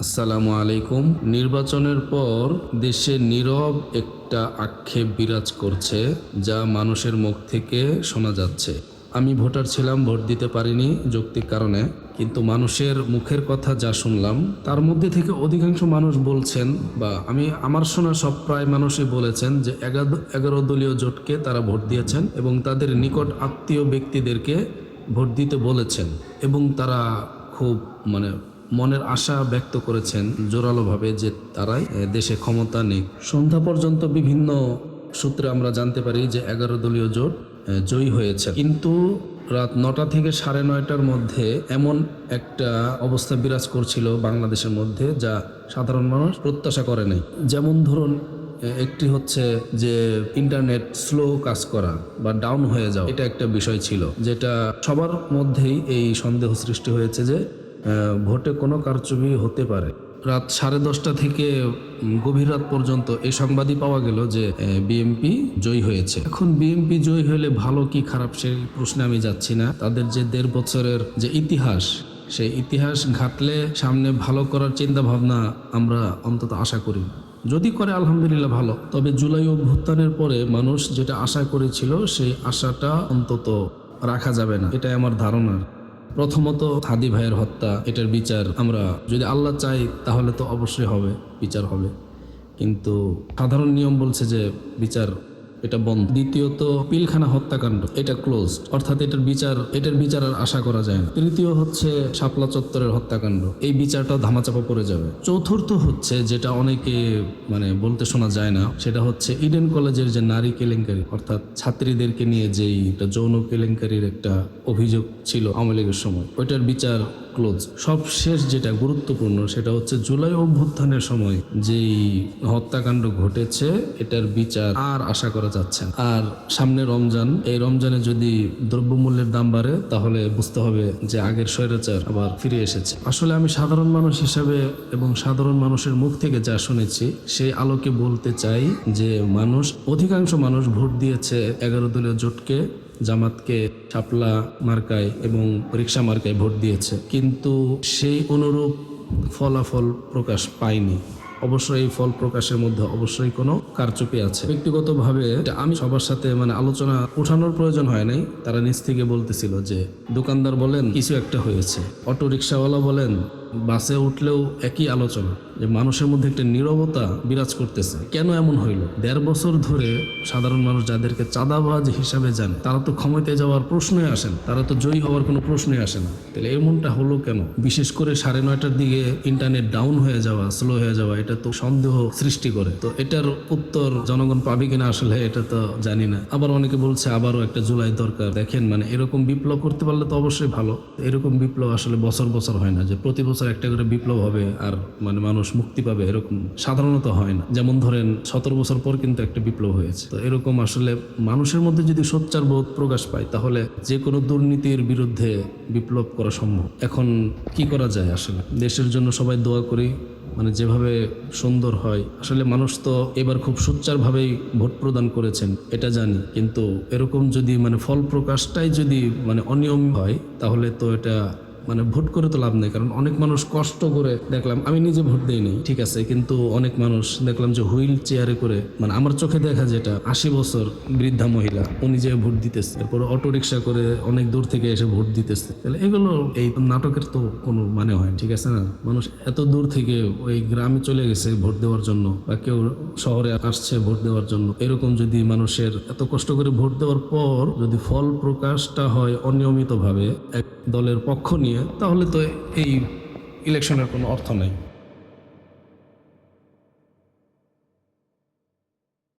আসসালামু আলাইকুম। নির্বাচনের পর দেশে নীরব একটা আক্ষেপ বিরাজ করছে, যা মানুষের মুখ থেকে শোনা যাচ্ছে। আমি ভোটার ছিলাম, ভোট দিতে পারিনি যৌক্তিক কারণে, কিন্তু মানুষের মুখের কথা যা শুনলাম তার মধ্যে থেকে অধিকাংশ মানুষ বলছেন, বা আমার শোনা সব প্রায় মানুষই বলেছেন যে 11 দলীয় জোটকে তারা ভোট দিয়েছেন এবং তাদের নিকট আত্মীয় ব্যক্তিদেরকে ভোট দিতে বলেছেন, এবং তারা খুব মনের আশা ব্যক্ত করেছেন জোরালোভাবে যে তারাই দেশে ক্ষমতা নেই। সন্ধ্যা পর্যন্ত বিভিন্ন সূত্রে আমরা জানতে পারি যে 11 দলীয় জোট জয়ী হয়েছে, কিন্তু রাত 9টা থেকে 9:30টার মধ্যে এমন একটা অবস্থা বিরাজ করছিল বাংলাদেশের মধ্যে, যা সাধারণ মানুষ প্রত্যাশা করে নাই। যেমন ধরুন, একটি হচ্ছে যে ইন্টারনেট স্লো কাজ করা বা ডাউন হয়ে যাওয়া, এটা একটা বিষয় ছিল যেটা সবার মধ্যেই এই সন্দেহ সৃষ্টি হয়েছে যে ভোটে কোনো কারচুপি হতে পারে। রাত 10:30 থেকে গভীর রাত পর্যন্ত এই সংবাদই পাওয়া গেল যে বিএনপি জয়ী হয়েছে। এখন বিএনপি জয়ী হলে ভালো কি খারাপ সেই প্রশ্নে আমি যাচ্ছি না। তাদের যে 1.5 বছরের যে ইতিহাস, সেই ইতিহাস ঘাটলে সামনে ভালো করার চিন্তা ভাবনা আমরা অন্তত আশা করি। যদি করে আলহামদুলিল্লাহ ভালো, তবে জুলাই অভ্যুত্থানের পরে মানুষ যেটা আশা করেছিল সেই আশাটা অন্তত রাখা যাবে না, এটাই আমার ধারণা। প্রথমত হাদি ভাইয়ের হত্যা, এটার বিচার আমরা যদি আল্লাহ চাই তাহলে তো অবশ্যই হবে, বিচার হবে, কিন্তু সাধারণ নিয়ম বলছে যে বিচার এটা বন্ধ। দ্বিতীয়ত পিলখানা হত্যাকাণ্ড, এটা ক্লোজড, অর্থাৎ এটার বিচার আর আশা করা যায় না। তৃতীয় হচ্ছে শাপলা চত্বরের হত্যাকাণ্ড, এই বিচারটাও ধামাচাপা পড়ে যাবে। চতুর্থ হচ্ছে যেটা অনেকে বলতে শোনা যায় না, সেটা হচ্ছে ইডেন কলেজের যে নারী কেলেঙ্কারি, অর্থাৎ ছাত্রীদেরকে নিয়ে যেই যৌন কেলেঙ্কারির একটা অভিযোগ ছিল আওয়ামী লীগের সময়, ওইটার বিচার ক্লোজ। সব শেষ যেটা গুরুত্বপূর্ণ সেটা হচ্ছে জুলাই অভ্যুত্থানের সময় যেই হত্যাকাণ্ড ঘটেছে, এটার বিচার আর আশা করা যাচ্ছে না। আর সামনে রমজান, এই রমজানে যদি দ্রব্যমূল্যের দাম বাড়ে তাহলে বুঝতে হবে যে আগের স্বৈরাচার আবার ফিরে এসেছে। আসলে আমি সাধারণ মানুষ হিসাবে এবং সাধারণ মানুষের মুখ থেকে যা শুনেছি সেই আলোকে বলতে চাই যে অধিকাংশ মানুষ ভোট দিয়েছে 11 দলীয় জোটকে, জামাতকে, শাপলা মার্কায় এবং রিক্সা মার্কায় ভোট দিয়েছে, কিন্তু সেই অনুরূপ ফলাফল প্রকাশ পায়নি। অবশ্যই এই ফল প্রকাশের মধ্যে অবশ্যই কোনো কারচুপি আছে। ব্যক্তিগতভাবে আমি সবার সাথে আলোচনা উঠানোর প্রয়োজন হয় নাই, তারা নিজ থেকে বলতেছিল যে দোকানদার বলেন কিছু একটা হয়েছে, অটো রিক্সাওয়ালা বলেন, বাসে উঠলেও একই আলোচনা যে মানুষের মধ্যে একটা নীরবতা বিরাজ করতেছে। কেন এমন হইল? 1.5 বছর ধরে সাধারণ মানুষ যাদেরকে চাঁদাবাজ হিসাবে জানে তারা তো ক্ষমতায় যাওয়ার প্রশ্নই আসে না, তারা তো জয়ী হওয়ার কোনো প্রশ্নই আসে না। তাহলে এমনটা হলো কেন? বিশেষ করে 9:30টার দিকে ইন্টারনেট ডাউন হয়ে যাওয়া, স্লো হয়ে যাওয়া, এটা তো সন্দেহ সৃষ্টি করে। তো এটার উত্তর জনগণ পাবে কিনা আসলে এটা তো জানি না। আবার অনেকে বলছে আবারও একটা জুলাই দরকার। দেখেন, এরকম বিপ্লব করতে পারলে তো অবশ্যই ভালো। এরকম বিপ্লব আসলে বছর বছর হয় না যে প্রতি বছর একটা করে বিপ্লব হবে আর মানুষ মুক্তি পাবে, এরকম সাধারণত হয় না। যেমন ধরেন 17 বছর পর কিন্তু একটা বিপ্লব হয়েছে। তো এরকম আসলে মানুষের মধ্যে যদি সোচ্চার বোধ প্রকাশ পায় তাহলে যে কোনো দুর্নীতির বিরুদ্ধে বিপ্লব করা সম্ভব। এখন কি করা যায়? আসলে দেশের জন্য সবাই দোয়া করি, যেভাবে সুন্দর হয়। আসলে মানুষ তো এবার খুব সোচ্চারভাবেই ভোট প্রদান করেছেন, এটা জানি, কিন্তু এরকম যদি ফল প্রকাশটাই যদি অনিয়ম হয় তাহলে তো এটা ভোট করে তো লাভ নেই। কারণ অনেক মানুষ কষ্ট করে দেখলাম, আমি নিজে ভোট দিইনি ঠিক আছে, কিন্তু অনেক মানুষ দেখলাম যে হুইল চেয়ারে করে, আমার চোখে দেখা যেটা 80 বছর বৃদ্ধা মহিলা, উনি যে ভোট দিতেছে, এরপর অটো রিক্সা করে অনেক দূর থেকে এসে ভোট দিতেছে। তাহলে এগুলো এই নাটকের তো কোনো হয়, ঠিক আছে না? মানুষ এত দূর থেকে ওই গ্রামে চলে গেছে ভোট দেওয়ার জন্য, বা কেউ শহরে আসছে ভোট দেওয়ার জন্য। এরকম যদি মানুষের এত কষ্ট করে ভোট দেওয়ার পর যদি ফল প্রকাশটা হয় অনিয়মিতভাবে এক দলের পক্ষ নিয়ে, তাহলে তো এই ইলেকশনের কোনো অর্থ নাই।